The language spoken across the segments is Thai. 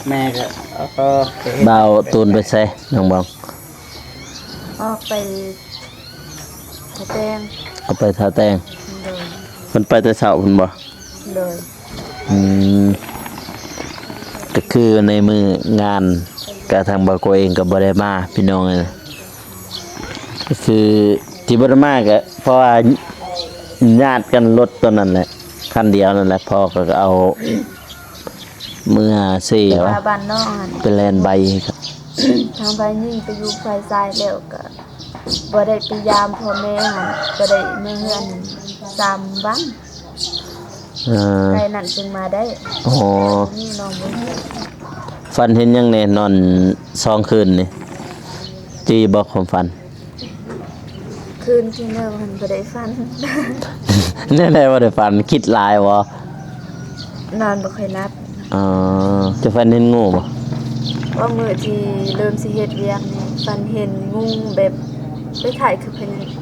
แม่ก็บ่าวตูนไปใส่น้องบองออกไปทะแตงเอาไปทาแตงเลยมันไปแต่เช้าพุ่นบ่เลยอืมก็คือในมืองานกระทางบ่าวโกเองก็บ่ได้มาพี่น้องเลยนะก็คือที่บ่ได้มาก็เพราะว่าญาติกันรถตัวนั้นแหละคันเดียวนั่นแหละพ่อก็เอามือสี่วะ มาบ้านน้องหั่น เป็นแลนใบครับ ทางไปยิ่งไปอยู่ไฟทรายแล้วก็บ่ได้ไปยามพ่อแม่หั่นก็ได้มื้อเฮือน3วันไกลนั่นจึงมาได้โอ้โหนี่น้องบ่ ฟันเห็นยังแน่นอน2 คืนนี่จีบอกความฝัน คืนที่แล้วมันบ่ได้ฝัน แน่ๆว่าได้ฝันคิดหลายวะ นอนบ่ค่อยหลับ จะฝันเห็นงูบ่ ว่ามื้อที่เริ่มสิเฮ็ดเวียกนี่ฝันเห็นงูแบบไปถ่ายคือ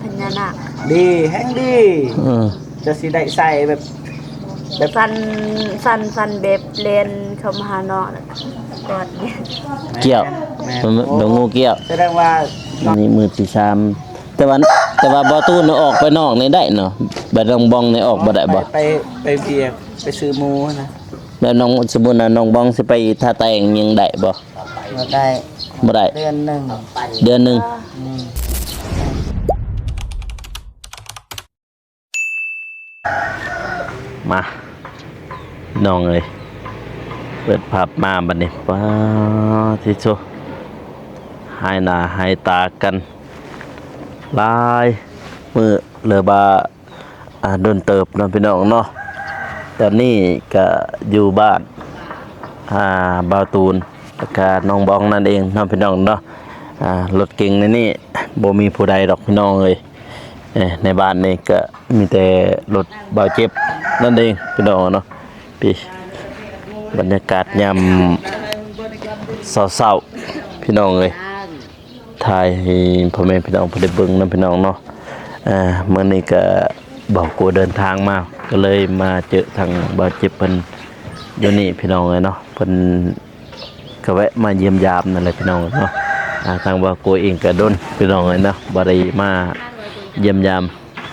พญานาค ดีแห้งดี อืม จะสิได้ใส่แบบ ฟันแบบเลนเข้ามาหาน้องแล้วกอดเนี่ย เกี่ยว แม่ มันโดนงูเกี่ยว แสดงว่า นี่มือที่3แต่ว่าบ่ตู้นออกไปนอกนี่ได้เนาะบัดน้องบองนี่ออกบ่ได้บ่ ไปเบียกไปซื้อหมูนะ แล้วน้องสมมุติว่าน้องบองสิไปท่าแตงยังได้บ่ มาได้ บ่ได้ เดือนหนึ่ง เดือนหนึง อืม มาน้องเอ้ยเปิดภาพมาบัดนี้ป้าที่โซหายหน้าหายตากันหลายมื้อเหลือบ่าโดนเติบเนาะพี่น้องเนาะตอนนี้ก็อยู่บ้านบ่าวตูนแล้วก็น้องบองนั่นเองเนาะพี่น้องเนาะรถเก๋งในนี่บ่มีผู้ใดดอกพี่น้องเอ้ยในบ้านนี่ก็มีแต่รถบ่าวเจ็บนั่นเองพี่น้องเนาะพี่บรรยากาศยามเศร้าๆพี่น้องเอ้ยถ่ายให้พ่อแม่พี่น้องเพิ่นได้เบิ่งนำพี่น้องเนาะมื้อนี้ก็บ่าวกลัวเดินทางมาก็เลยมาเจอทางบ่าวเจ็บเพิ่นอยู่นี่พี่น้องเอ้ยเนาะเพิ่นก็แวะมาเยี่ยมยามนั่นแหละพี่น้องเนาะทางบ่าวกลัวเองก็ดนพี่น้องเอ้ยเนาะบ่ได้มาเยี่ยมยาม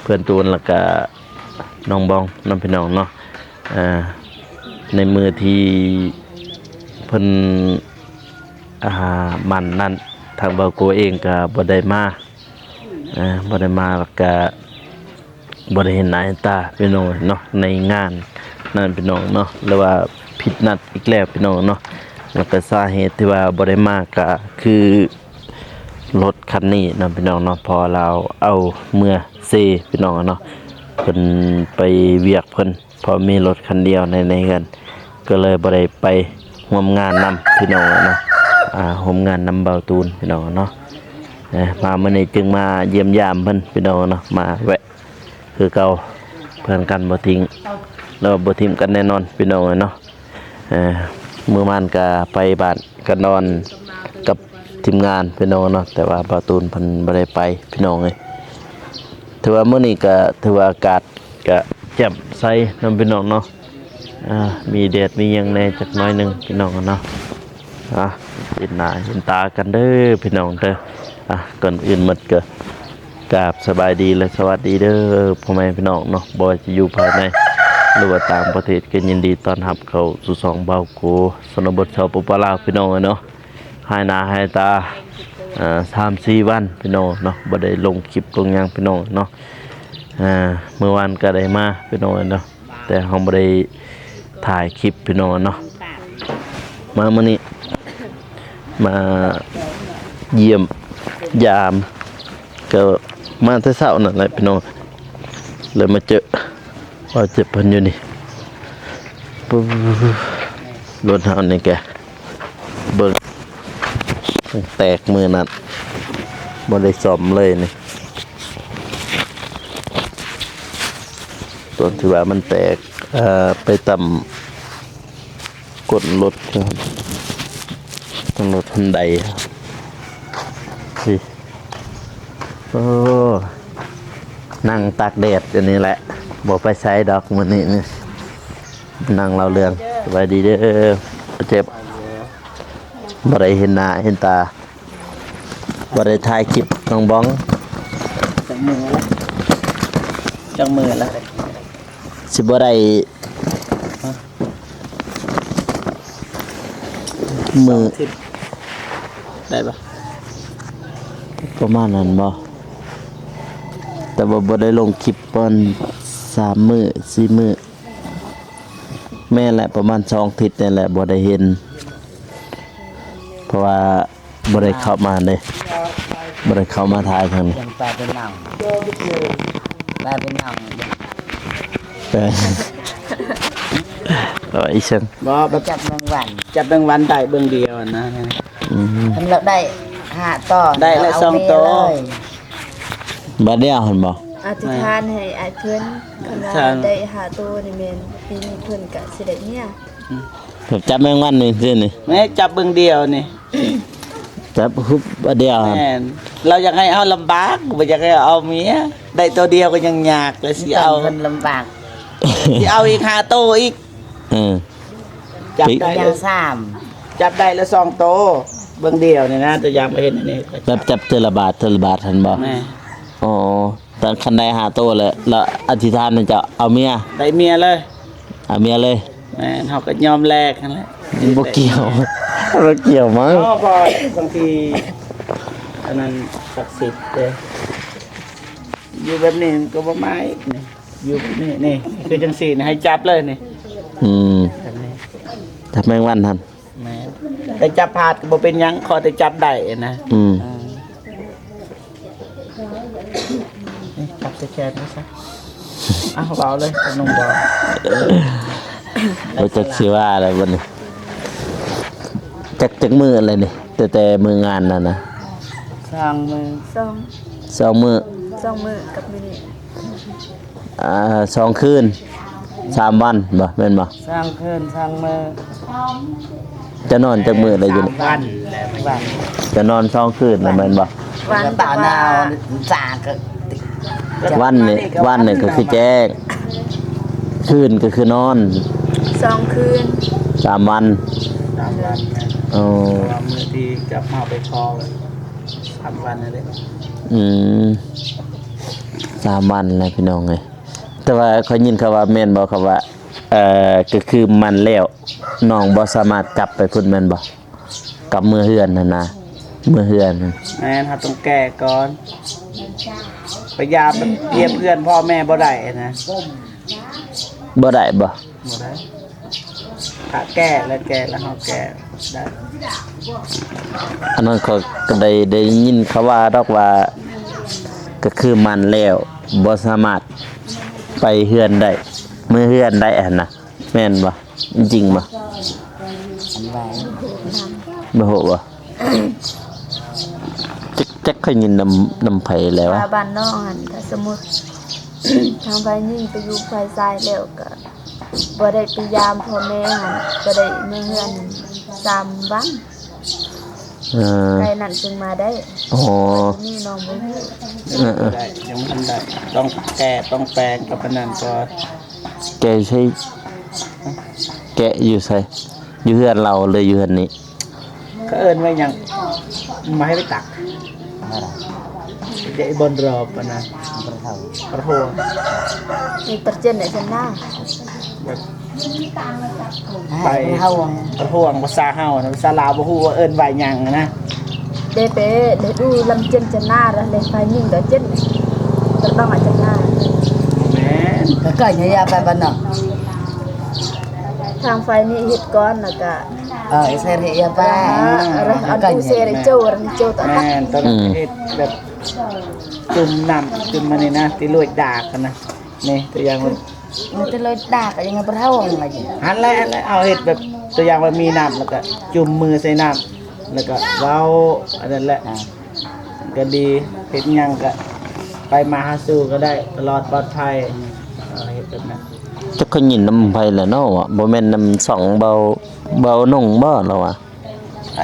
เพื่อนตูนแล้วก็น้องบองน้องพี่น้องเนาะในมือที่เพิ่นมันนั่นทางบ่าวกลัวเองก็บ่ได้มาบ่ได้มาแล้วก็บ่ได้เห็นหน้าเห็นตาพี่น้องเนาะในงานนั่นพี่น้องเนาะหรือว่าผิดนัดอีกแล้วพี่น้องเนาะแล้วก็สาเหตุที่ว่าบ่ได้มาก็คือรถคันนี้เนาะพี่น้องเนาะพอเราเอาเมื่อเซพี่น้องเนาะเพิ่นไปเวียกเพิ่นพอมีรถคันเดียวในกันก็เลยบ่ได้ไปร่วมงานนำพี่น้องเนาะร่วมงานนำเบาตูนพี่น้องเนาะมามื้อนี้จึงมาเยี่ยมยามเพิ่นพี่น้องเนาะมาแวะคือเก่าเพื่อนกันบ่ทิ้งแล้วบ่ทิ้งกันแน่นอนพี่น้องเนาะมื้อมันก็ไปบ้านก็นอนกับทีมงานพี่น้องเนาะแต่ว่าบ่าวตูนเพิ่นบ่ได้ไปพี่น้องเอ้ยถือว่ามื้อนี้ก็ถือว่าอากาศก็แจ่มใสนำพี่น้องเนาะมีแดดมีหยังแน่จักหน่อยหนึงพี่น้องเนาะเห็นหน้าเห็นตากันเด้อพี่น้องเด้อก่อนอื่นหมดก็กราบสบายดีและสวัสดีเด้อพ่อแม่พี่น้องเนาะบ่ว่าจะอยู่ภายในหรือว่าต่างประเทศก็ยินดีต้อนรับเข้าสู่ช่องเบาโกชนบทชาวปปลาวพี่น้องเนาะหายหน้าหายตา3-4 วันพี่น้องเนาะบ่ได้ลงคลิปลงหยังพี่น้องเนาะเมื่อวานก็ได้มาพี่น้องเนาะแต่เฮาบ่ได้ถ่ายคลิปพี่น้องเนาะมามื้อนี้มาเยี่ยมยามก็มาแต่เช้านั่นแหละพี่น้องเลยมาเจอว่าเจ็บเพิ่นอยู่นี่ปุ๊บรถเฮานี่แกเบิ่งแตกมือนั่นบ่ได้ซ่อมเลยนี่ตอนที่ว่ามันแตกไปต่ำกดรถครับต้องรถทันใดนี่โอ้นั่งตากแดดอันนี้แหละบ่ไปใช้ดอกมื้อนี้นี่นั่งเล่าเรื่องสบายดีเด้อเจ็บ บ่ได้เห็นหน้าเห็นตาบ่ได้ถ่ายคลิปน้องบ้อง จังมือละจังมือละ สิบ่ได้มือ ทิศได้ปะ ประมาณนั้นบ่แต่ว่าบ่ได้ลงคลิปปอน3มื้อ4มื้อแม่นแหละประมาณ2ทิศนี่แหละบ่ได้เห็นเพราะว่าบ่ได้เข้ามาเด้บ่ได้เข้ามาถ่ายทางนี้ ยังปลาเป็นหนังปลาเป็นหนัง แต่อีฉัน บ่แบบ จับแมงวัน จับรางวัลได้เบื้องเดียวนะ อืม ทำเราได้5ต่อ ได้ละ เา สอง เมีย ต่อ เลย บัดเดียวหั่นบ่ อธิษฐานให้อายเพิ่นคันว่าได้หาตัวนี่แม่นปีนี้เพิ่นก็สิได้เนี่ย ผมจับแมงวันนี่ซื่อนี่ แม่จับเบื้องเดียวนี่ จับฮุบบัดเดียวหั่น แม่นเราอยากให้เอาลำบากบ่อยากให้เอาเมียได้ตัวเดียวก็ยังยากเลยสิเอา คนลำบาก สิเอาอีก5โตอีก เออ จับได้ ยั เล ง ย สาม จับได้ละ2โตเบื้องเดียวนี่นะตัวอย่างบ่เห็นอันนี้ก็ จับเทอละบาทหั่นบ่ แม่ อ๋อตอนคันใดหาโตแล้วแล้วอธิษฐานนี่จะเอาเมีย ได้เมียเลย เอาเมียเลย แม่นเฮาก็ยอมแลกนั่นแหละ บ่เกี่ยวบ่เกี่ยวมั้ง อ๋อพอบางทีอันนั้นศักดิ์สิทธิ์เลยอยู่แบบนี้ก็บ่ไม้นี่อยู่แบบนี้นี่คือจังซี่นี่ให้จับเลยนี่ อืม อันนี้ จับแมงวันหั่น แม่แต่จับพลาดก็บ่เป็นหยังขอแต่จับได้นะ อืม นี่จับแต่แขนไว้ซะอ้าวเบาเลยขนมบ่ บ่จักสิว่าอะไรบัดนี้จักมืออะไรนี่แต่มืองานนั่นน่ะ สองมือ สอง 2มื้อ สองมื้อกับมื้อนี้ 2คืน3วันบ่แม่นบ่ สองคืนสองมือ จะนอนจักมื้อได้อยู่นี่ วันแล้ว วัน จะนอน2คืนน่ะแม่นบ่ วัน กระ แต่ เป๋าห ว่า นาวสาก็ วันนี่ก็คือแจ้งคืนก็คือนอน 2คืน 3วัน 3วันนะ อ๋อ เพราะว่ามื้อที่จับมาไปคอ3วันนั่นแหละ อืม3วันแล้วพี่น้องเอ้ยแต่ว่าเขายินเขาว่าแม่นบ่เขาว่าก็คือมันแล้วน้องบ่สามารถกลับไปพุ่นแม่นบ่กลับมือเฮือนนั่นนะมือเฮือนนั่น แม่นครับต้องแก้ก่อนพยายามแบบเยี่ยมเพื่อนพ่อแม่บ่ได้นะ บ่ได้บ่ บ่ได้ถ้าแก้แล้วแก้แล้วเฮาแก้ได้ อันนั้นเขาก็ได้ยินเขาว่าดอกว่าก็คือมันแล้วบ่สามารถไปเฮือนได้มือเฮือนได้หั่นน่ะแม่นบ่จริงๆบ่ อันไว้ บ่ฮู้บ่จักเคยยินนำไผแล้ว ว่า อะ บ้านนอกหั่นถ้าสมมุติ ทางไฟยิ่งไปอยู่ไฟซ้ายแล้วก็บ่ได้ไปยามพ่อแม่หั่นบ่ได้มื้อเฮือน3วัน เออ ไกลนั่นจึงมาได้ อ๋อ นี่น้องบ่ฮู้ ได้ยังไม่ทันได้ต้องแก้ต้องแปลงกับอันนั้นก่อน แกใช้แกะอยู่ไสอยู่เฮือนเราเลยอยู่เฮือนนี้ เขาเอิ้นไว้หยังมาให้ไปตัก อะไร เดี๋ยวไอ้บนรอบอันนะ กระเท่า กระโถน นี่ตะเจนได้จังหน้า แบบ ไปเท่าก ระโถงภาษาเฮานะภาษาลาวบ่ฮู้ว่าเอิ้นไว้หยังนะ ได้ไปได้ดูลำเจนจังหน้าแล้วเลยไฟยิ่งตะเจนจะต้องอาจังหน้า แม่น ก็เกิดยาไปบ้านนอก ทางไฟนี่เฮ็ดก้อนแล้วก็ เสรียไป อะไรเอาดูเซริโจรันโจตะ แม่นตอนนั้นเฮ็ดแบบจุ่มน้ำจุ่มมานี่นะที่ลวดดากกันนะนี่ตัวอย่างมัน มันจะเลยด่ากันยังไงเท่าอะไรอย่าง หันแล้วเอาเฮ็ดแบบตัวอย่างว่ามีน้ำแล้วก็จุ่มมือใส่น้ำแล้วก็เว้าอันนั้นแหละก็ดีเฮ็ดหยังก็ไปมาหาสู่ก็ได้ตลอดปลอดภัยเอาเฮ็ดแบบนั้น จักเคยยินนำไผแหละเนาะวะบ่แม่นนำสองเบานุ่งบ่เราอะ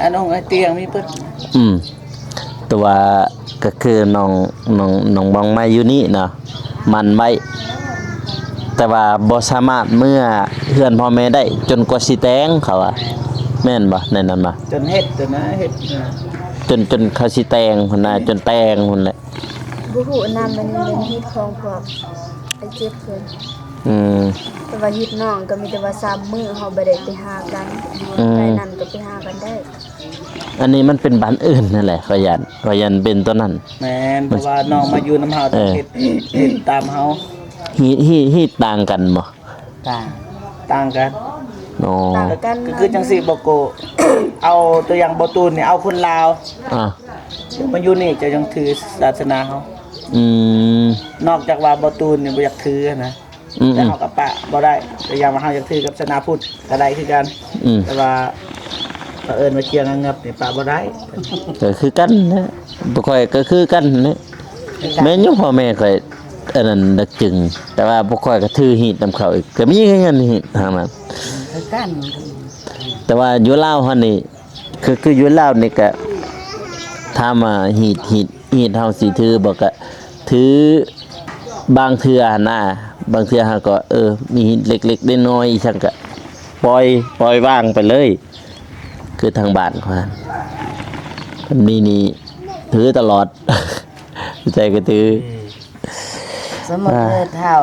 อันน้องไอ้เตียงมีเพิ่น แต่ว่าก็คือน้องบองมาอยู่นี่เนาะมันไว้แต่ว่าบ่สามารถเมื่อเฮือนพ่อแม่ได้จนกว่าสิแต่งเขาอะ แม่นบ่ในนั้นบ่ จนเฮ็ดจนนะเฮ็ดนะ จนเขาสิแตงพุ่นน่ะจนแตงพุ่นแหละ บ่ฮู้นำมันเป็นฮิตของพวกไอ้เจ็บเพิ่น อืม แต่ว่าฮิตน้องก็มีแต่ว่า3มื้อเฮาบ่ได้ไปหากัน อืม ไปนั่นก็ไปหากันได้ อันนี้มันเป็นบ้านอื่นนั่นแหละขยันเป็นตัวนั้น แม่นเพราะว่าน้องมาอยู่น้ำเฮาต้องเฮ็ดตามเฮา ฮีดต่างกันบ่ ต่าง ต่างกัน อ๋อ ต่างกัน ก็คือจังซี่บ่โก เอาตัวอย่างบ่ตูนนี่เอาคนลาว อ่ะ มาอยู่นี่จะยังถือศาสนาเฮา อืม นอกจากว่าบ่ตูนนี่บ่อยากถือนะ อืม แต่เฮากับปะบ่ได้แต่อย่างว่าเฮาอยากถือกับศาสนาพุทธก็ได้คือกัน อืม แต่ว่าเผอิญมาเชียงงับนี่ปะบ่ได้ ก็คือกันนะบ่ค่อยก็คือกันนะแม่นอยู่พ่อแม่ค่อยอันนั้นดักจึง แต่ว่าบ่ค่อยก็ถือฮีดนำเขาอีกก็มีคือกันฮีดทางนั้น คือกัน แต่ว่าอยู่ลาวเฮานี่คืออยู่ลาวนี่ก็ถ้ามาฮีดเฮาสิถือบ่ก็ถือบางเทื่อนะบางเทื่อเฮาก็มีฮีดเล็กๆน้อยๆอีจังก็ปล่อยว่างไปเลย คือทางบ้านเขาอันนี้นี่ถือตลอด ใจก็ถือ สมมุติเฮ็ดเฮา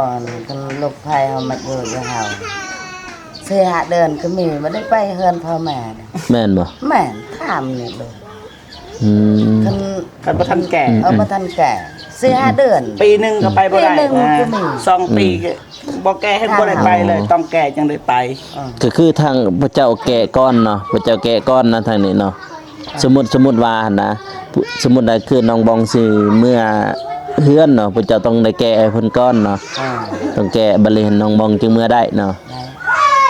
กันลูกไผเฮามาอยู่กับเฮา4-5เดือนก็มีบ่ได้ไปเฮือนพ่อแม่น่ะ แม่นบ่ แม่นถามนี่เลย อืม คัน กันบ่ทันแก่ เอาบ่ทันแก่4-5เดือน ปีหนึงก็ไปบ่ได้ ปีหนึ่ง นะ ก็มี 2 ปีก็บ่แก่ให้บ่ได้ไปเลย ต้องแก่จังได้ไป ก็คือทางพระเจ้าแก่ก้อนเนาะพระเจ้าแก่ก้อนนะทางนี้เนาะสมมุติว่านะสมมุติว่าคือน้องบองสิเมื่อเฮือนเนาะพระเจ้าต้องได้แก่ให้เพิ่นก้อนเนาะ อ่า ต้องแก่บริเห็นน้องบองจึงเมื่อได้เนาะ ได้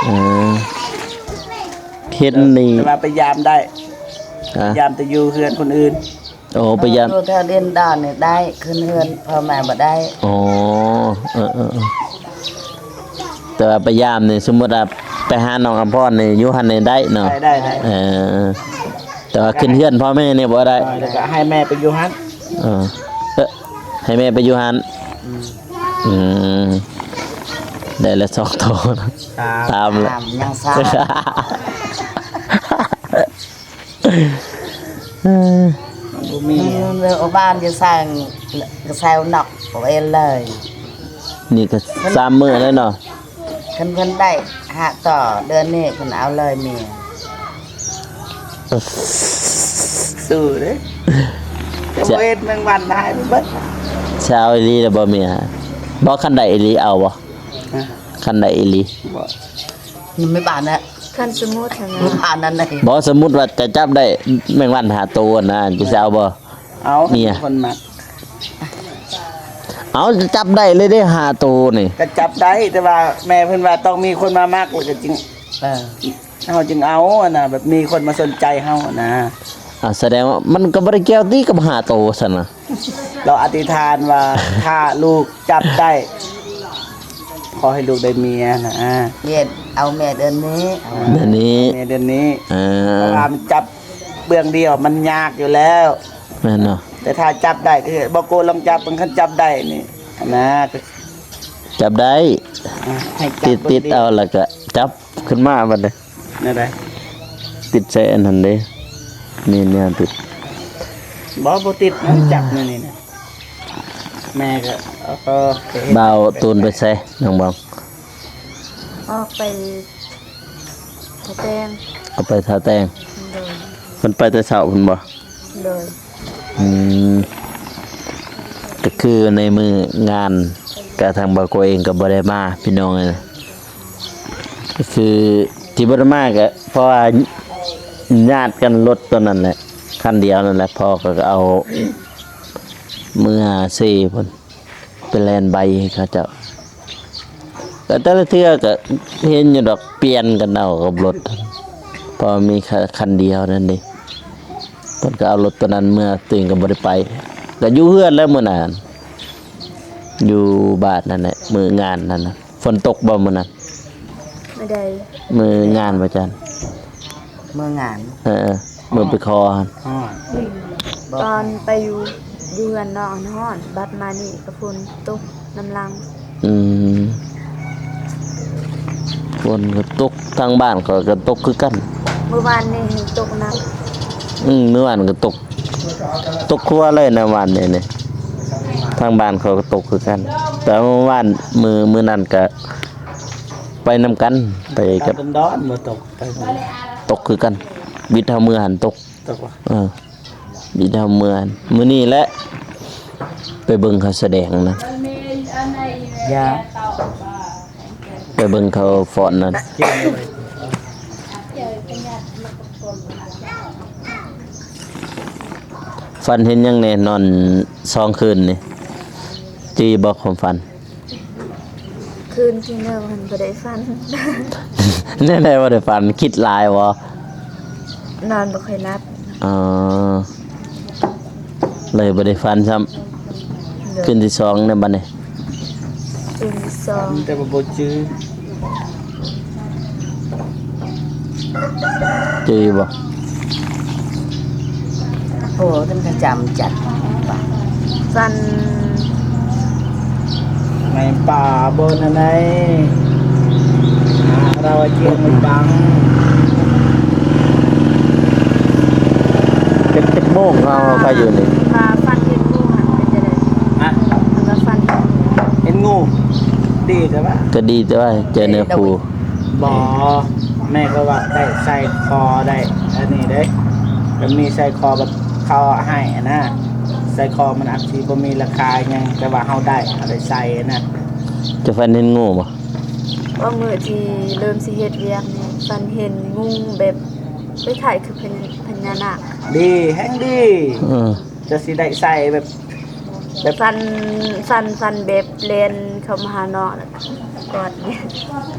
เออเฮ็ดนี่ แต่ว่าไปยามได้ อ่ะ ยามแต่อยู่เฮือนคนอื่น โอ้พยายาม อยู่แถวเดินดอนนี่ได้ขึ้นเฮือนพ่อแม่บ่ได้ อ๋อแต่ว่าพยายามนี่สมมุติว่าไปหาน้องอำพรนี่อยู่หั่นนี่ได้เนาะ ได้ เออแต่ว่าขึ้นเฮือนพ่อแม่นี่บ่ได้ แล้วก็ให้แม่ไปอยู่ฮั่น เออให้แม่ไปอยู่หันอืมได้ละ2ตัวนะตามละ ถามยังซ่า บ่มี เรื่องบ้านจะสร้างก็แซวหนอกเอาเองเลย นี่ก็3มื้อแล้วเนาะ เพิ่นได้หาต่อเดือนนี้เพิ่นเอาเลยเมีย สู้เด้จะบ่เฮ็ดแมงวันได้เบิด ชาวอีหลีแล้วบ่มีฮะบ่คันใดอีหลีเอาบ่ ฮะ คันใดอีหลี บ่ มันไม่บานนะ คันสมมุติหั่น ไม่ นะ บานนั่นเลย บ่สมมุติว่าจะจับได้แมงวันหาตัวนะจะสิเอาบ่ เอา เมีย คนมัก เอาจะจับได้เลยได้หาตัวนี่ ก็จับได้แต่ว่าแม่เพิ่นว่าต้องมีคนมามากแล้วก็จึง เออ เฮาจึงเอาอะนะแบบมีคนมาสนใจเฮาอะนะ แสดงว่ามันก็บ่ได้เกี่ยวตีกับหาตัวซั่นน่ะ เราอธิษฐานว่า ถ้าลูกจับได้ขอให้ลูกได้เมียนะ เมียเอาเมียเดือนนี้เอา เดี๋ยวนี้ เมียเดือนนี้ เอ เพ อ ราะว่ามันจับเบื้องเดียวมันยากอยู่แล้ว แม่นเนาะ แต่ถ้าจับได้ก็คือบ่โกลองจับมันคันจับได้นี่นะก็ จับได้ ให้จับ ติดเอาแล้วก็จับขึ้นมาบัดนี้ นั่นได้ ติดใส่อันนั้นเด้นี่เนี่ยติด บ่ติดมันจับนี่นะแม่ก็เคยเห็น เบาตูนไปใส่น้องบอง ออกไปทะแตง เอาไปทาแตง โดย มันไปแต่เช้าพุ่นบ่ โดย อืมก็คือในมืองานกระทางบาโกเองก็บ่ได้มาพี่น้องเอ้ยนะก็คือที่บ่ได้มาก็เพราะว่าญาติกันรถตัวนั้นแหละคันเดียวนั่นแหละพ่อก็เอามือ4พุ่นไปแลนใบให้เขาเจ้าก็แต่ละเทื่อก็เห็นอยู่ดอกเปลี่ยนกันเอากับรถเพอมีคันเดียวนั่นเองเพิ่นก็เอารถตัวนั้นเมื่อตื่นก็บ่ได้ไปก็อยู่เฮือนแล้วมื้อนั้นอยู่บ้านนั่นแหละมื้องานนั่นน่ะฝนตกบ่มื้อนั้น ไม่ได้ มื้องานบ่จัน เมื่องาน มื้อไปคอหั่น อ๋อ ตอนไปอยู่เดือนนอกฮ้อนบัดมานี่ก็ฝนตกน้ำลัง อืมฝนก็ตกทางบ้านก็ตกคือกัน เมื่อวานนี่ตกหนัก เมื่อวานก็ตกครัวเลยนะวันนี้นี่ทางบ้านเขาก็ตกคือกัน แต่เมื่อวานมือนั้นก็ไปนำกันไป กั กั บบ ดอนๆบ่ตกไปหมด ตกคือกันบิดเฮามือหันตก ตกว่ะ บิดเฮามือหันมื้อนี้แหละไปเบิ่งเขาแสดงนะ ยา ไปเบิ่งเขาฟ้อนนั่น เกี่ยวเลย ฟันเห็นยังแน่นอน2คืนนี่จีบอกความฝัน คืนที่1มันบ่ได้ฟัน แน่ๆว่าได้ฝันคิดหลายบ่ นอนบ่ค่อยหลับ อ๋อเลยบ่ได้ฝันซ้ำ เดี๋ยว คืนที่2ในบัดนี้ คืนที่สอง แต่บ่จื้อ จีบ่ โอ้ท่านก็จำจัด ฟัน ในป่าบนอะไรเราเจียงมันบัง เป็นโมงเฮาก็อยู่นี่ มาฟันเห็นงูหันเป็นจะได้ ฮะ มันก็ฟันเห็นงู เห็นงูดีใช่ปะ ก็ดีแต่ว่าเจอเนื้อคู่ บอแม่ก็ว่าได้ใส่คอได้อันนี้ได้แล้วมีใส่คอแบบเขาให้อะนะใส่คอมันอาจสิบ่มีราคาหยังแต่ว่าเฮาได้เอาไปใส่นะ จะฝันเห็นงูบ่ ว่ามือที่เริ่มสิเฮ็ดเวียกนี่ฟันเห็นงูแบบไปถ่ายคือพญานาค ดีแฮงดี เออ จะสิได้ใส่แบบ ฟันแบบเลนเข้ามาหาเนาะแล้วกอดเนี่ย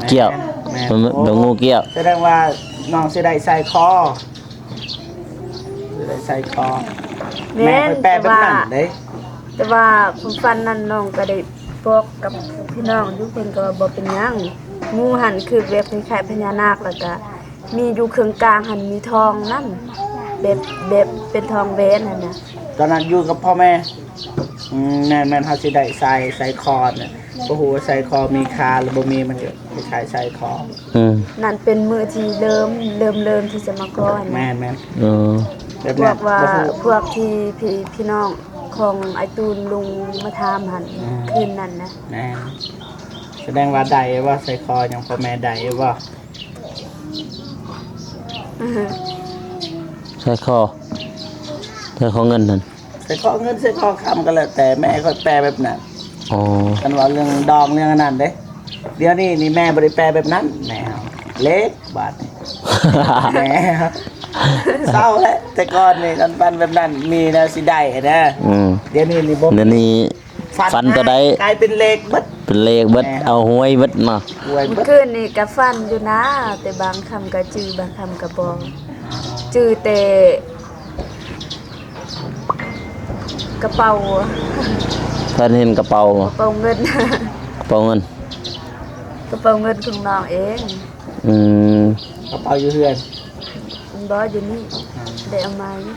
เกี่ยว แม่ มันเดี๋ยวงูเกี่ยว แสดงว่าน้องสิได้ใส่คอสิได้ใส่คอแม่ไปแปลแบบนั้นเด้ แต่ว่าผมฟันนั่นน้องก็ได้บอกกับพี่น้องทุกคนก็ว่าบ่เป็นหยังงูหันคือแบบคล้ายๆพญานาคแล้วก็มีอยู่เครื่องกลางหันมีทองนั่นแบบเป็นทองแหวนนั่นน่ะ ตอนนั้นอยู่กับพ่อแม่แม่นเฮาสิได้ใส่คอน่ะบ่ฮู้ว่าใส่คอมีคาหรือบ่มีมันก็คล้ายๆใส่คอ อืม นั่นเป็นมือที่เริ่มที่จะมาก่อน แม่ นะ นแม่น เออ แบบ พว นั้น กว่า บ่ฮู้ พวกที่พี่น้องของไอตูนลุงมาถามหันคืนนั้นนะ แม่นแสดงว่าได้ว่าใส่คออย่างพ่อแม่ได้ว่า ใช้คอเงินนั่น ใส่คอเงินใส่คอคำก็แล้วแต่แม่ก็แปลแบบนั้น อ๋อ กันว่าเรื่องดองเรื่องอันนั้นเด้เดี๋ยวนี้นี่แม่บ่ได้แปลแบบนั้นแม่เอาเล็กบาดนี่แม่เศร้าแล้วแต่ก่อนนี่กันปันแบบนั้นมีแนวสิได้นะ อืม เดี๋ยวนี้นี่บ่ เดี๋ยวนี้ฟันตัวใด กลายเป็นเลขเบิด เป็นเลขเบิดเอาหวยเบิดเนาะ รวย เมื่ เบิ อ ด คืนนี่ก็ฟันอยู่นะ แต่บางคำก็จื้อบางคำก็บองจื้อแต่กระเป๋า ท่านเห็นกระเป๋าก ระเป๋าเงิน กระเป๋าเงิน กระเป๋าเงินของน้องเอง อืม กระเป๋าอยู่เฮือน มันบ่อยู่นี่ได้เอามาอยู่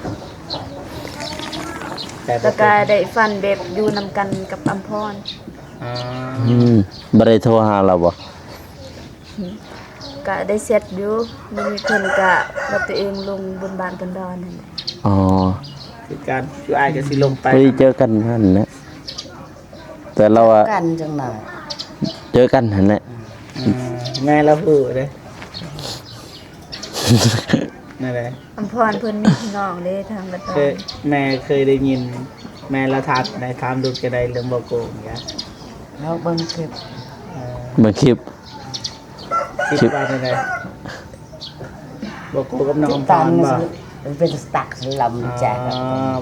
แต่บ่ แล้วก็ได้ฟันแบบอยู่นำกันกับอำพร อ่า บ่ได้โทรหาเราบ่ ก็ได้เสร็จอยู่มันมีเพิ่นก็ว่าตัวเองลงบนบานบนดอนนั่นแหละ อ๋อ คือการอยู่อ้ายก็สิลงไป พอดีเจอกันนั่นแหละแต่เราอะ กันจังหน่อย เจอกันนั่นแหละ แม่เราพูดเด้นั่นแหละ อำพรเพิ่นมีพี่น้องเด้ทางกระตอ เคย น แม่เคยได้ยิน แม่ละทัดในถามดูจะได้เรื่องบ่โกงเนี่ย เราเบิ่งคลิป เมื่อคลิป คิดว่าจังไดบ่โกงกับน้อง ติด พ ตาม รบ่ มันเป็นสตักลำแจก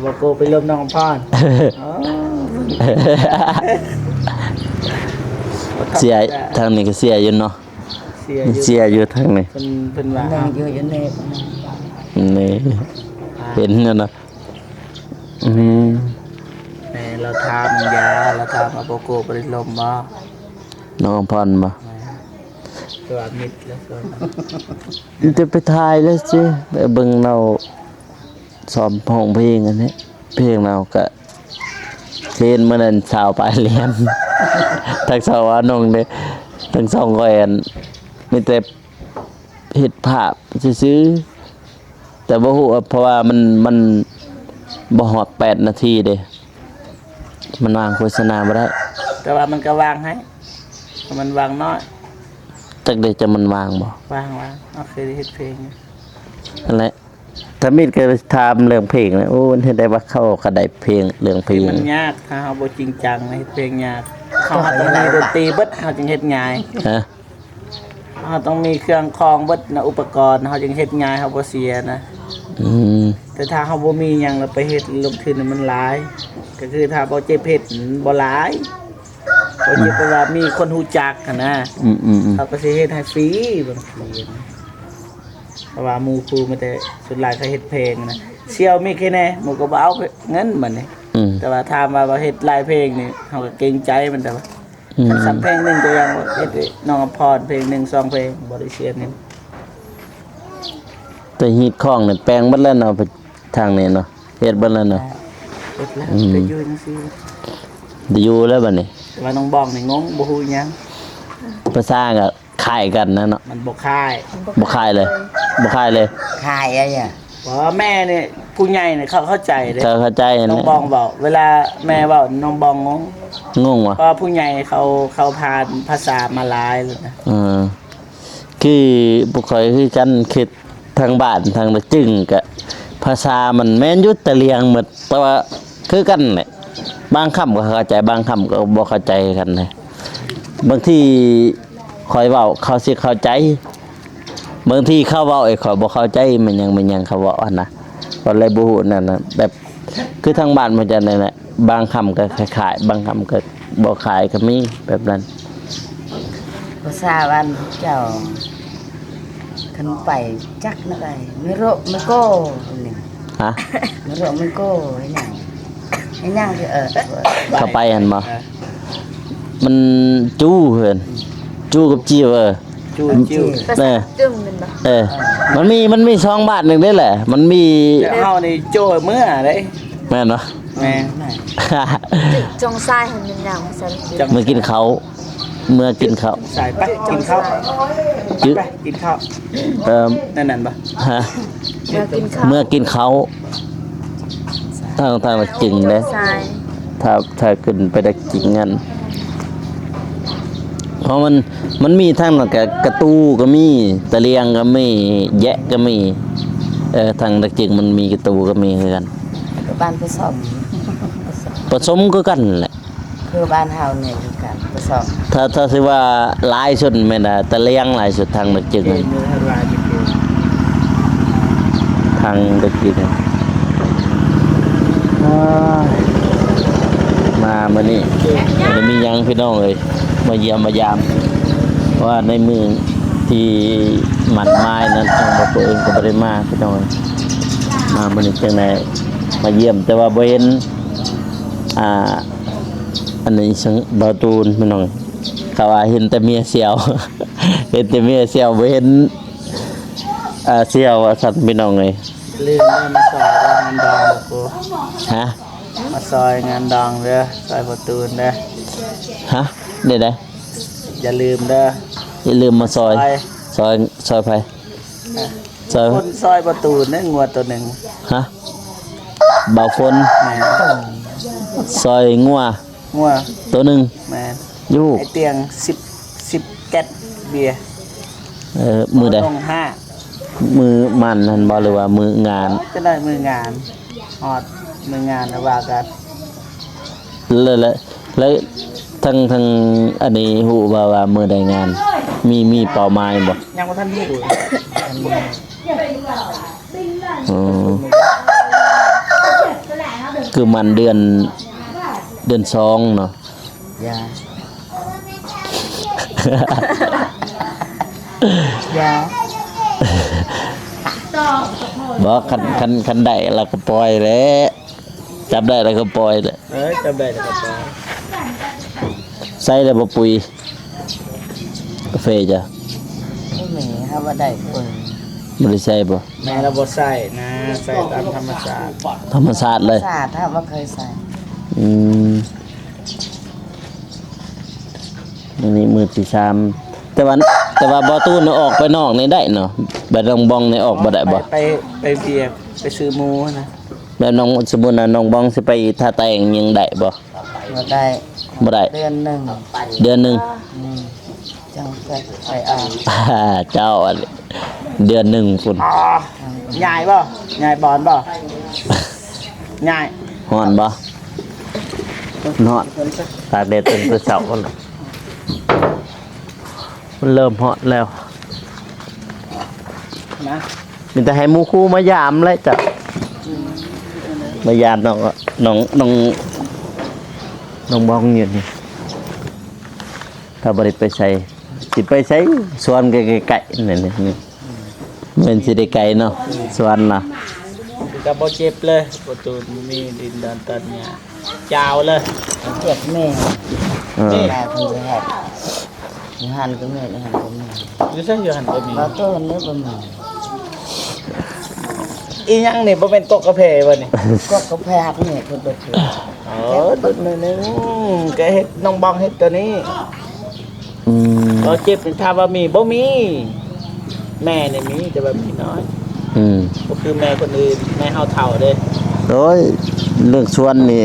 บ่โกงไปรวมน้องพรอ๋อ เสียทางนี้ก็เสียอยู่เนาะ เสียอยู่ เสียอยู่ทางนี้ เพิ่นว่า นั่งอยู่ใน นี่เห็นแล้วเนาะอืม แม่เราทำยาเราทำอะโบโกไปลมบ่ น้องพรบ่ ตัวมิดแล้วส่วน จะไปถ่ายแล้วสิไปเบิ่งเราซ้อมห้องเพลงอันนี้เพลงเราก็เรียนมื้อนั้นสาวไปเรียน ทั้งสาวน้องเด้ทั้งสองก็แอนมีแต่เฮ็ดภาพซื่อ แต่บ่ฮู้ว่าเพราะว่ามันบ่ฮอด8นาทีเด้มันวางโฆษณาบ่ได้ แต่ว่ามันก็วางให้มันวางน้อย จักได้จะมันวางบ่ วางเอาเคยได้เฮ็ดเพลงอยู่ นั่นแหละถ้ามีดก็ถามเรื่องเพลงนะโอ้มันเฮ็ดได้ว่าเข้าก็ได้เพลงเรื่องเพลง มันยากถ้าเฮาบ่จริงจังในเฮ็ดเพลงยากเขาต้องมีดนตรีเบิดเฮาจึงเฮ็ดง่าย ฮะ เฮาต้องมีเครื่องคองเบิดนะอุปกรณ์เฮาจึงเฮ็ดง่ายเฮาบ่เสียนะ อืม แต่ถ้าเฮาบ่มีหยังแล้วไปเฮ็ดลงทุนมันหลาย ก็คือถ้าบ่เจ็บเฮ็ดบ่หลายบ่เจ็บเพราะว่ามีคนฮู้จักหันนะ อืม เขาก็สิเฮ็ดให้ฟรีบางทีนะเพราะว่าหมู่ครูมันแต่สุดหลายเขาเฮ็ดเพลงนะเสี่ยวมีแค่แน่หมู่ก็บ่เอาเงินมันนี่ อืม แต่ว่าถามว่าเฮ็ดหลายเพลงนี่เฮาก็เกรงใจมันแต่ว่า อืม สักเพลงหนึงตัวอย่างว่าเฮ็ดน้องอภรเพลงหนึง2เพลงบ่ได้เสียเงิน แต่ฮีดข้องเนี่ยแปลงเบิดแล้วเนาะไปทางนี้เนาะเฮ็ดเบิดแล้วเนาะ เฮ็ดแล้วไปอยู่จังซี่ ได้อยู่แล้วบัดนี้ แต่ว่าน้องบ้องนี่งงบ่ฮู้หยัง ภาษาก็คล้ายกันนะเนาะ มันบ่ค่าย บ่คล้ายเลยบ่คล้ายเลย ขายอะไรอ่ะ เพราะว่าแม่นี่ผู้ใหญ่นี่เขาเข้าใจเด้ เข้าใจ น้อง นะ บ้องเว้าเวลาแม่เว้าน้องบ้องงง งงวะ เพราะว่าผู้ใหญ่เขาผ่านภาษามาหลายแล้วนะ คือบ่ค่อยคือกันคือทางบ้านทางตะจึงก็ภาษามันแม่นอยู่แต่เรียงหมดแต่ว่าคือกันแหละบางคำก็เข้าใจบางคำก็บ่เข้าใจกันนะบางทีคอยเว้าเขาสิเข้าใจบางทีเขาเว้าไอ้ข้อยบ่เข้าใจมันยังเขาเว้าอะนะก็เลยบ่ฮู้นั่นน่ะแบบคือทางบ้านมันจะนั่นแหละบางคำก็คล้ายๆบางคำก็บ่คล้ายก็มีแบบนั้น ภาษาบ้านเจ้าขันไปจักนักไงไม่รู้ไม่โก้นี่ ฮะ ไม่รู้ไม่โก้ไอ้นั่งที่เข้าไปหั่นบ่มันจู้เพิ่นจู้กับจิ้วจูจิ้ว ภาษาจึ้งเป็นบ่ มันมี2บาทนึงได้แหละ มันมี แต่เฮานี่โจ้เมื่อเด้ แม่นบ่ แม่ จึกจงทรายให้มันอย่างภาษาอังกฤษ เมื่อกินเขาวเมื่อกินเขาว ใส่ไปกินข้าว จึ๊ ไปกินข้าว นั่นบ่ ฮะ เมื่อกินข้าว เมื่อกินเขาวทางมาจริงเด้ ทราย ถ้าขึ้นไปได้จริงงั้นเพราะมันมีทั้งกระตูก็มีตะเลียงก็มีแยะก็มีทางตะจึงมันมีกระตูก็มีคือกัน บ้านผสม ผสมก็กันแหละ คือบ้านเฮาเนี่ยคือกันผสม ถ้าสิว่าหลายสุดแม่นน่ะตะเลียงหลายสุดทางตะจึง มือให้ลายเป็นเกม ทางตะจึงมามื้อนี้บ่ได้มีหยังพี่น้องเอ้ยมาเยี่ยมมายามว่าในมือที่หมันไม้นั้นทางบ่ตัวเองก็บ่ได้มาพี่น้องเอ้ยมามื้อนี้จังได๋มาเยี่ยมแต่ว่าบ่เห็นอันนี้สังบ่าวตูนพี่น้องเขาว่าเห็นแต่เมียเสียว เห็นแต่เมียเสียวบ่เห็นเสียวว่าสัตว์พี่น้องเอ้ย ลืมได้มาซอยว่างานดองบ่กู ฮะ มาซอยงานดองเด้อซอยประตูนเด้อ ฮะได้ได้ อย่าลืมเด้อ อย่าลืมมาซอย ไป ซอยไผซอย คนซอยประตูนนั่นงัวตัวหนึ่ง ฮะบ่าวฝน แม่ ซอยงัว งัว ตัวหนึง แม่ อยู่ ไอเตียง10แก๊สเบียร์ มือใด ลง5 มือมันนั่นบ่หรือว่ามืองาน จะได้มืองานฮอดมืองานนะว่ากัน แล้วทั้งอันนี้ฮู้ว่ามือใดงาน มีเป้าหมายบ่ ยังบ่ทันรู้ อ๋อคือมันเดือน2เนาะ ยายา บ่คันได้แล้วก็ปล่อยแหล้วจับได้แล้วก็ปล่อยแหละ จำได้แล้วก็ไป ใส่ได้บ่ปุ๋ยกาแฟจ้ะ ไม่มีถ้าว่าได้เปิด บ่ได้ใส่บ่ แม่เราบ่ใส่นะใส่ตามธรรมชาติ ธรรมชาติเลย สาดถ้าว่าเคยใส่ อืมอันนี้มือที่3แต่ว่า แต่ว่าบ่ตู้นี่ออกไปนอกนี่ได้เนาะแบบน้องบองนี่ออกบ่ได้บ่ ไปเบียร์ไปซื้อหมูนะ แบบน้องสมมุติน่ะน้องบองสิไปท่าแต่งยังได้บ่ บ่ได้ บ่ได้ เดือนหนึ่ง เดือนหนึง จังไปเอา เจ้าอันนี้เดือนหนึงพุ่น อ๋อใหญ่บ่ใหญ่บอลบ่ใหญ่ ฮ้อนบ่ฮ้อนตากแดดเป็นเช้าพุ่นมันเริ่มฮ้อนแล้ว นะ มีแต่ให้หมู่คู่มายามเลยจ้ะมายามน้องบองอยู่นี่ถ้าบ่ได้ไปใส่สิไปใส่สวนไกลๆนั่นนี่เหมือนสิได้ไกลเนาะสวนน่ะ ก็บ่เจ็บเลยประตูมีดินดันตันเนี่ยยาวเลย เจ็บแม่ เออ แม่เพิ่นไปเฮ็ดอยู่หันก็แม่อยู่หันก็แม่ อยู่ซั่นอยู่หั่นก็มี บ่ต้นเด้อบ่มี อีหยังนี่บ่เป็นกกกระเพบ่นี่ ก็กาแฟหักแม่เพิ่นบ่ถือ อ๋อตัวนึงแกเฮ็ดน้องบองเฮ็ดตัวนี้ อืม เราเจ็บนี่ถ้าว่ามีบ่มี แม่นี่มีแต่ว่ามีน้อย อืม ก็คือแม่คนอื่นแม่เฮาเฒ่าเด้ โอ้ยเรื่องสวนนี่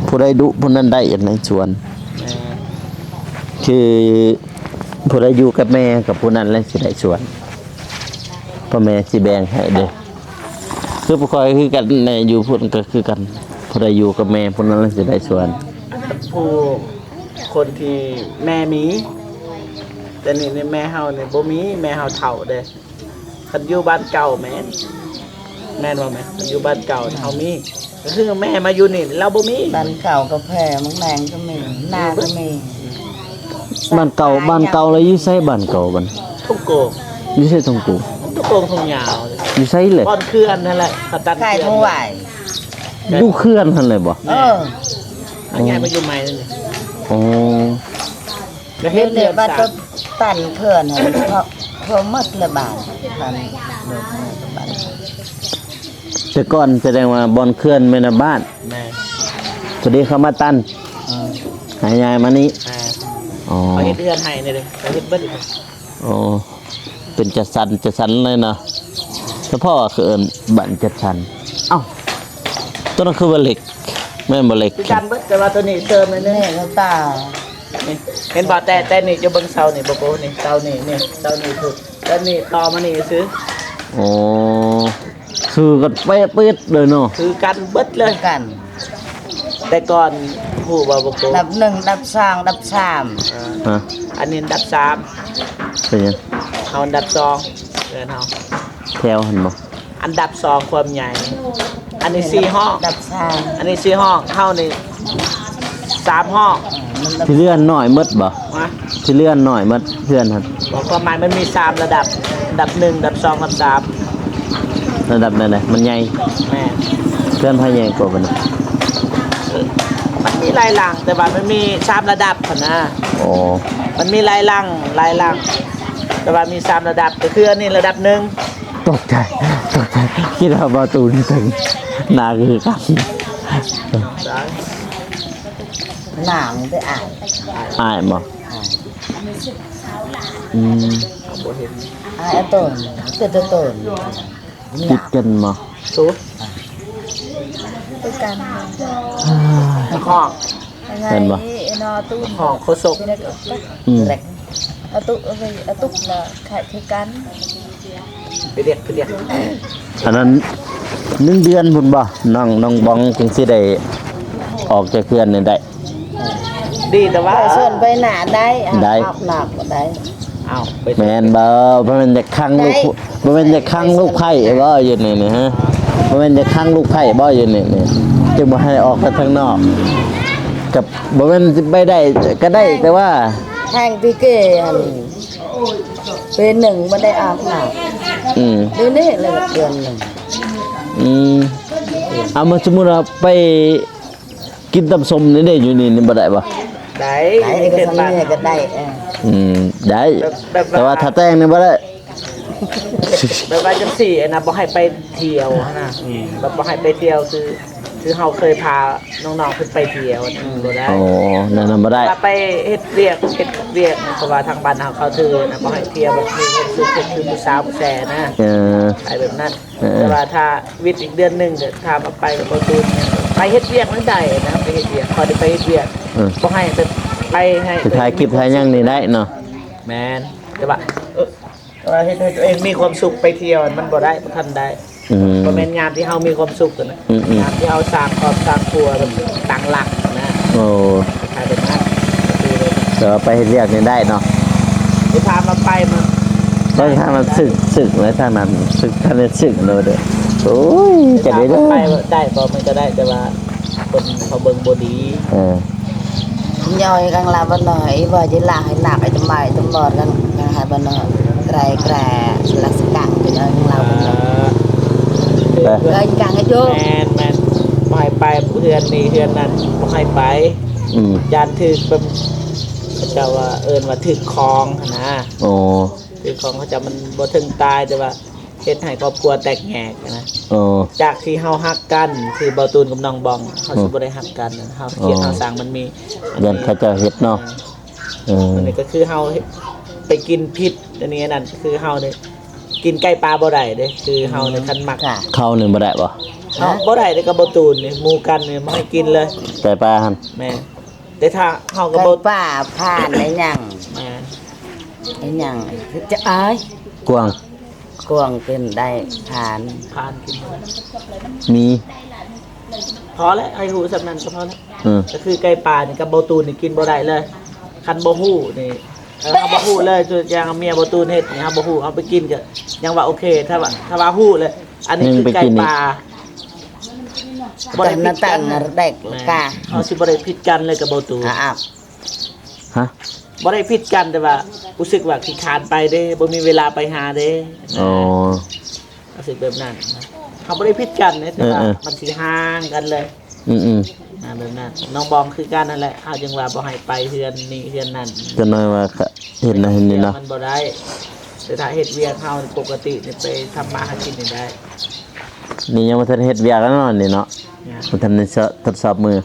ผู้ใดดุผู้นั้นได้อย่างในสวน คือผู้ใดอยู่กับแม่กับผู้นั้นแล้วสิได้สวนพ่อแม่สิแบ่งให้เด้อคือผู้คอยคือกันในอยู่พุ่นก็คือกันผู้ใดอยู่กับแม่ผู้นั้นแล้วสิได้สวน ผู้คนที่แม่มีแต่นี่ในแม่เฮานี่บ่มีแม่เฮาเฒ่าเด้คันอยู่บ้านเก่าแม่นว่าแม่คันอยู่บ้านเก่าเฮามีก็คือแม่มาอยู่นี่เราบ่มี บ้านเก่ากาแฟมังแรงก็มีนาก็มี บ้านเก่าแล้วอยู่ไสบ้านเก่าบัด ทุกโกง อยู่ไสตรงกู ทุกโกงทงยาวเลย อยู่ไสเลย บ่อนเคลื่อนนั่นแหละเขาตัด ไก่ เคลื่ ทั้ อง น ไหว อยู่เคลื่อนหั่นเลยบ่ อันใหญ่มาอยู่ใหม่นั่นนี่ อ๋อ ก็ เฮ็ เฮ็ ด ด เรี เรี ย ย ก บ ว่า สา จะ ม ตันเพื่อนให้เพราะหมดละบาทตันเลิกละบาท แต่ก่อนแสดงว่าบ่อนเคลื่อนแม่นบ้าน แม่ พอดีเขามาตั้นหายายมานี่ อ่า อ๋อ เขาเฮ็ดเรือนให้นี่เด้เขาเฮ็ดเบิดเลย อ๋อเป็นจัดสรรเลยเนาะเฉพาะคือเอิ้นบ้านจัดสรรเอ้าตัวนั้นคือว่าเหล็กแม่นบ่เหล็ก คือกันเบิดแต่ว่าตัวนี้เติมเลย นี่ นี่ เขาตา นี่เห็นบ่แต่นี่จะเบิ่งเสานี่บ่โกนี่เสานี่เสานี่ถูกแล้วนี่ต่อมานี่ซื้อ อ๋อคือกันเป๊ะเปิดเลยเนาะ คือกันเบิดเลย กัน แต่ก่อนผู้บ่บ่โก ดับหนึ่งดับสองดับสาม ฮะ อันนี้อันดับสาม เป็นยัง เฮาอันดับสองเดินเฮา แถวหันบ่ อันดับสองความใหญ่ อันนี้4ห้อง ดับสาม อันนี้4ห้องเฮานี่3ห้อง มันดับ ที่เลื่อนหน่อยหมดบ่ นะ ที่เลื่อนหน่อยหมดเพื่อนครับ บอกความหมายมันมี3ระดับอันดับ1อันดับ2อันดับ3 ระดับนั้นแหละมันใหญ่ แม่ เพื่อนพายใหญ่กว่าบ่นะ มันมีหลายหลังแต่ว่ามันมี3ระดับพุ่นนะ อ๋อ มันมีหลายหลังแต่ว่ามี3ระดับก็คืออันนี้ระดับ1 ตกใจคิดว่าประตูนี่ถึงหนาคือกัน หนามไปอ่าน อายบ่อืม อ่านต้นเกิดต้น ติดกันบ่ สู คือกัน ห้อง ยังไงนอตู้ ห้องโคศก ที่ได้ก็ อืม เล็ก อาตุอาตุละขายคือกัน ไปเรียก อันนั้น1เดือนพุ่นบ่น้องบองจึงสิได้ออกจากเพื่อนนี่ได้ ดีแต่ว่า ส่วนไปหนาได้ ได้ ออกหนักก็ได้ เอาไป แม่นบ่เพราะมันจะคั่งลูกบ่แม่นจะคั่งลูกไผ่บ่อยู่นี่นี่ฮะบ่แม่นจะคั่งลูกไผ่บ่อยู่นี่นี่จึงบ่ให้ออกไปข้างนอกกับบ่แม่นสิไปได้ก็ได้แต่ว่า แห้งพี่เกอันเป็นหนึ่งไม่ได้ออกหนัก อืม เดือนนี้เลยเดือนหนึ่ง อืมเอามาสมมุติว่าไปกินตำส้มนี่ได้อยู่นี่บ่ได้บ่ ได้ ไหน ใน ก็ เขต ทำ บ้าน นี่ก็ได้ ได้ แบบ แต่ว่าถ้าแต่งนี่บ่ได้ แบบว่าจังสี่นะบ่ให้ไปเที่ยวนะแบบบ่ให้ไปเที่ยวคือ คือเฮาเคยพาน้องๆขึ้นไปเที่ยวบ่ได้ โอ้นั่นน่ะบ่ได้ ว่าไปเฮ็ดเวียกเพราะว่าทางบ้านเฮาเขาถือนะบ่ให้เที่ยวแบบมีความสุขคือผู้สาวผู้แซ่นะ เออ ไปแบบนั้นแต่ว่าถ้าวิทย์อีกเดือนหนึงเดี๋ยวถ้ามาไปกับบ่ตูนไปเฮ็ดเวียกมันได้นะไปเฮ็ดเวียกพอได้ไปเฮ็ดเวียกบ่ให้แบบไปให้ สิถ่ายคลิปถ่ายหยังนี่ได้เนาะ แม่นแต่ว่าแต่ว่าเฮ็ดให้ตัวเองมีความสุขไปเที่ยวมันบ่ได้บ่ทันได้ อืม บ่แม่นงานที่เฮามีความสุขกันนะ อืม งานที่เฮาสร้างครอบสร้างครัวแบบตั้งหลักนะ โอ้ ถ้าเป็นนั้นคือเลย แต่ว่าไปเฮ็ดเรียกนี่ได้เนาะ ที่พามาไปมัน ก็ทางนั้นสึกแล้วทางนั้นสึกทางนั้นสึกเลยเด้อโอ้ยจะได้ ไป เด้อ ได้บ่มันก็ได้แต่ว่าคนเขาเบิ่งบ่ดี เออ nhoi càng làm bên này vừa chỉ là hay nạp ở trong bài trong bờ càng càng hai bên này cày cày là sẽ càng thì nó làm bên này ไป cày càng cái chú แม่นบ่ให้ไปเพื่อนนี่เพื่อนนั้นบ่ให้ไป อืม ยานถึกแบบเขาเจ้าว่าเอิ้นว่าถึกคองหั้นนะ โอ้ ถึกคองเขาเจะมันบ่ถึงตายแต่ว่าเฮ็ดให้ครอบครัวแตกแยกนะ โอ้ จากที่เฮาฮักกันคือเบาตูนกับน้องบองเฮาสิบ่ได้ฮักกันนะเฮาเกลียดเฮาสร้างมันมี ยันเขาเจะเฮ็ดเนาะเออ อันนี้ก็คือเฮาไปกินพิษอันนี้นั่นคือเฮาเนี่ยกินไก่ปลาบ่ได้เด้คือเฮาเนี่ยคันมัก cả เข้าหนึ่งบ่ได้บ่ เฮาบ่ได้เด้กับเบาตูนนี่หมู่กันนี่บ่ให้กินเลย ไก่ปลาหั่น แม่แต่ถ้าเฮากับ cây เบา bà phan đấy nhằng แม่ đấy nhằng chứ ơi กวาง cuồng tiền đây phan ทานกินบ่ได้ มี พอแล้วให้ฮู้สำนั้นก็พอแล้ว อืม ก็คือไก่ปลานี่กับเบาตูนนี่กินบ่ได้เลยคันบ่ฮู้นี่เฮาบ่ฮู้เลยตัวอย่างเมียเบาตูนเฮ็ดนี่เฮาบ่ฮู้เอาไปกินก็ยังว่าโอเคถ้าว่าฮู้เลย อันนี้คือไก่ปลา tên nó tặng nó đẹp แม่ cả เขาสิบ่ได้ผิดกันเลยกับเบาตูน à à ฮะ บ่ได้ผิดกันแต่ว่ารู้สึกว่าขี้คร้านไปเด้บ่มีเวลาไปหาเด้ โอ้ รู้สึกแบบนั้นนะเขาบ่ได้ผิดกันนะแต่ว่า เออ มันสิห่างกันเลย อืมอืม แบบนั้นน้องบองคือกันนั่นแหละเขาจึงว่าบ่ให้ไปเฮือนนี้เฮือนนั้น จะน้อยว่าก็เห็นนะเห็นนี่เนาะ มันบ่ได้แต่ถ้าเฮ็ดเวียกเฮานี่ปกตินี่ไปทำมาหากินนี่ได้ นี่ยังบ่ทันเฮ็ดเวียกแล้วเนาะนี่เนาะ เนี่ย บ่ทันได้ทดสอบมือ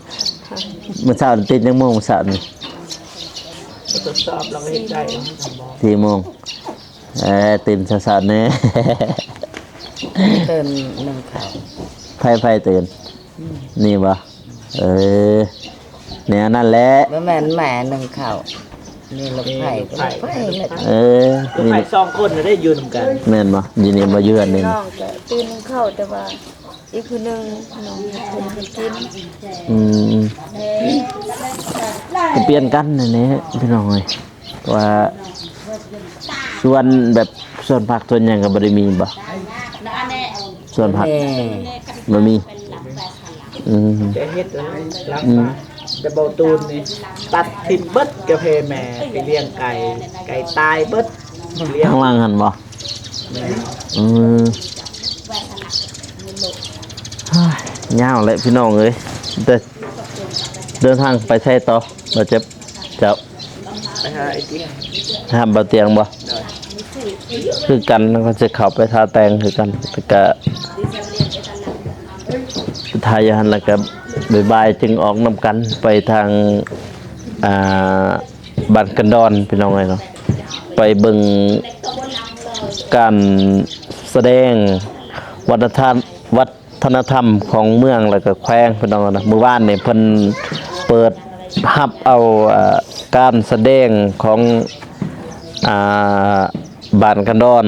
มื้อเช้าติดจังโมงมื้อเช้านี่ ไปทดสอบเราก็เฮ็ดได้น้องบอง 4โมงตื่นเช้าๆแน่ tên nâng khẩu ไผตื่นนี่บ่เออเนี่ยนั่นแหละ bữa mẹ nâng khẩuนี่ลูกไผ่ก็ลูกไผ่แหละ เออ คือ นี่ ไปสองคนน่ะได้อยู่นํกัน แม่นบ่ยินดีบ่อยู่อันนึง น้องก็ตื่นเข้าแต่ว่าอีกผู้หนึงน้องเพิ่นให้กิน อืมก็เปลี่ยนกันนั่นแหละพี่น้องเอ้ยว่าส่วนแบบส่วนผักส่วนหยังก็บ่ได้มีบ่ส่วนผัก nè บ่มีอืม แต่เฮ็ดแล้วรักมาแต่เบาตูนนี่ตัดทิ่มเบิดกาแฟแม่ไปเลี้ยงไก่ตายเบิดเลี้ยง ข้างล่างหั่นบ่ แม่ อืมเฮ้ยยาวเลยพี่น้องเอ้ยเดินทางไปใช้ต่อบ่เจ็บเจ้า ไปหาไอ้เตี้ย ห้ามบ่เตียงบ่คือกันแล้วก็จะเข้าไปทาแตงคือกันแล้วก็ทายหันแล้วก็บ่ายๆจึงออกนำกันไปทางอ่าบ้านกันดอนพี่น้องเอ้ยเนาะไปเบิ่งการแสดงวัฒนธรรมของเมืองแล้วก็แขวงพี่น้องนะเมื่อวานนี่เพิ่นเปิดรับเอาการแสดงของบ้านกันดอน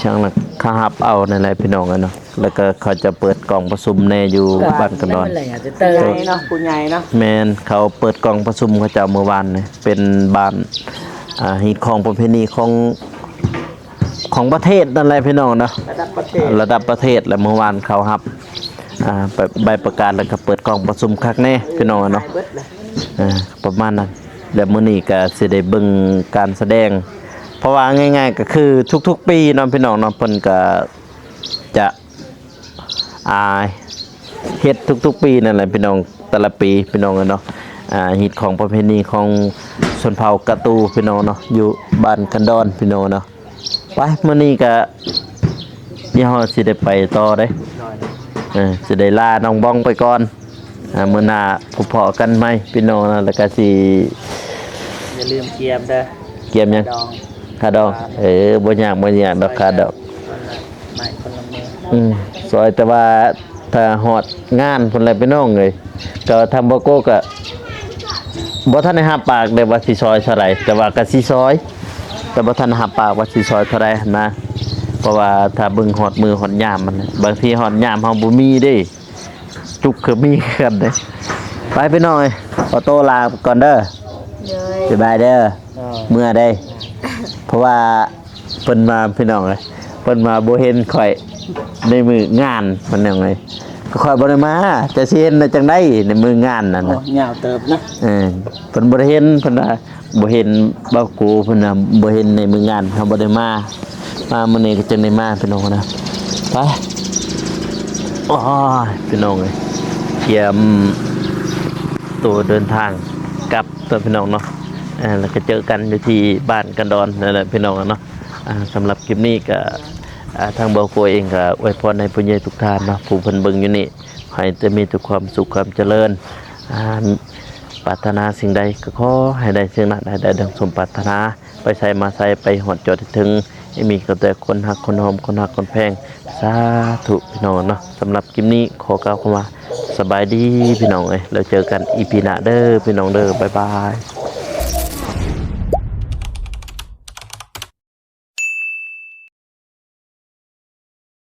ช่างละเขารับเอานั่นแหละพี่น้องเนาะแล้วก็เขาจะเปิดกล่องประชุมแน่อยู่บ้านกันดอน mới lại từ ใหญ่ từ เนาะผู้ใหญ่เนาะ แมนเขาเปิดกล่องประชุมเขาจะเอาเมื่อวานนี่เป็นบ้านฮีตของประเพณีของประเทศนั่นแหละพี่น้องเนาะ ระดับประเทศ ระดับประเทศและเมื่อวานเขารับใบประกาศแล้วก็เปิดกล่องประชุมคักแน่พี่น้องเนาะ เบิดเลย ประมาณนั้นแล้วมื้อนี้ก็สิได้เบิ่งการแสดง เพราะว่าง่ายๆก็คือทุกๆปีเนาะพี่น้องเนาะเพิ่นก็จะเฮ็ดทุกๆปีนั่นแหละพี่น้องแต่ละปีพี่น้องเนาะฮิตของประเพณีของชนเผ่ากะตูพี่น้องเนาะอยู่บ้านกันดอนพี่น้องเนาะไปมื้อนี้ก็เดี๋ยวเราสิได้ไปต่อเด้ สิได้ลาน้องบ้องไปก่อนมื้อหน้าพบพอกันไหมพี่น้องนะแล้วก็สิ อย่าลืมเกียมเด้อ เกียมหยัง ดอง ค่าดอกบ่ยากดอกค่าดอก ใหม่คนละมือ ซอยแต่ว่าถ้าฮอดงานพุ่นแหละพี่น้องเอ้ยก็ทำบ่โกก็บ่ทันได้รับปากได้ว่าสิซอยเท่าไหร่แต่ว่าก็สิซอยแต่บ่ทันรับปากว่าสิซอยเท่าไหร่นะ เพราะว่าถ้าเบิ่งฮอดมือฮอดยามมันบางทีฮอดยามเฮาบ่มีเด้จุกก็มีกันเด้ไปพี่น้องเอ้ยขอโตวลาก่อนเด้อ เลย สบายเด้อเมื่อได้ เพราะว่าเพิ่นมาพี่น้องเลยเพิ่นมาบ่เห็นข่อยในมืองานมันยังไงก็ข่อยบ่ได้มาจะสิเห็นได้จังได๋ในมืองานนั่น โอ้ น่ะ ยาวเติบนะ เพิ่นบ่ได้เห็นเพิ่นว่าบ่เห็นเบ้ากูเพิ่นน่ะบ่เห็นในมืองานเฮาบ่ได้มามื้อนี้ก็จึงได้มาพี่น้องนะไปโอ้ยพี่น้องเอ้ยเตรียมตัวเดินทางกลับตัวพี่น้องเนาะแล้วก็เจอกันอยู่ที่บ้านกันดอนนั่นแหละพี่น้องเนาะสำหรับคลิปนี้ก็ทางเบาโกเองก็อวยพรให้ผู้ใหญ่ทุกท่านเนาะผู้เพิ่นเบิ่งอยู่นี่ให้จะมีแต่ความสุขความเจริญปรารถนาสิ่งใดก็ขอให้ได้สิ่งนั้นให้ได้ดังสมปรารถนาไปใส่มาใส่ไปหอดจอดให้ถึงให้มีก็แต่คนฮักคนหอมคนฮักคนแพงสาธุพี่น้องเนาะสำหรับคลิปนี้ขอกล่าวคำว่าสบายดีพี่น้องเอ้ยแล้วเจอกันอีพีหน้าเด้อพี่น้องเด้อบ๊ายบาย